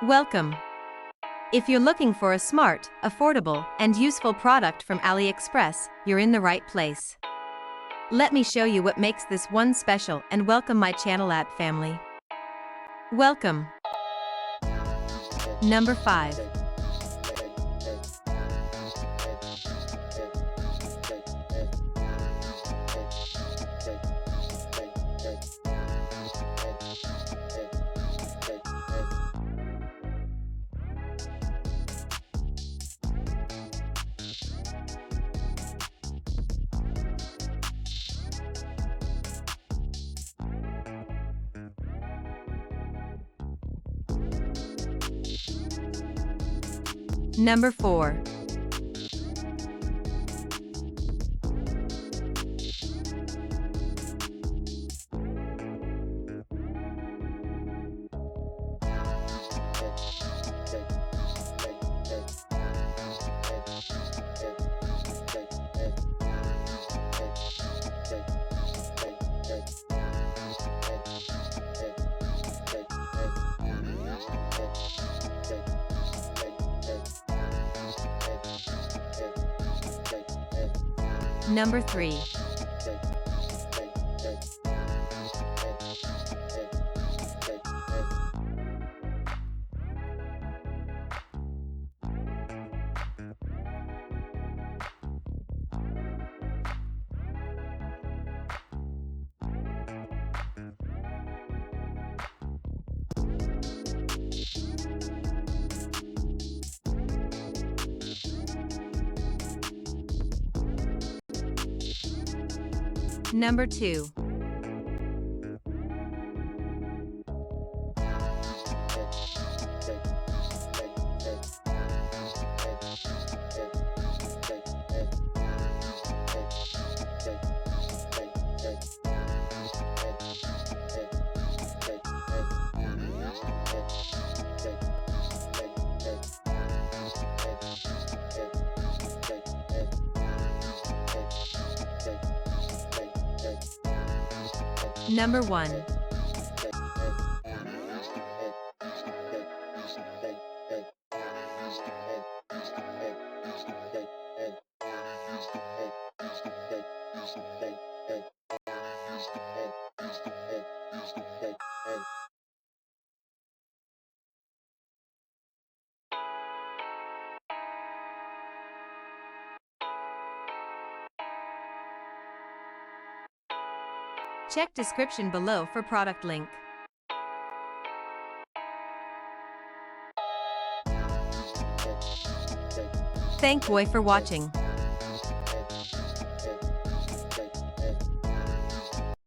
Welcome. If you're looking for a smart, affordable, and useful product from AliExpress, you're in the right place. Let me show you what makes this one special and welcome my channel ATTB family. Welcome. Number 5. Number 4. Number 3. Number 2. Number 1. Check description below for product link. Thank you for watching.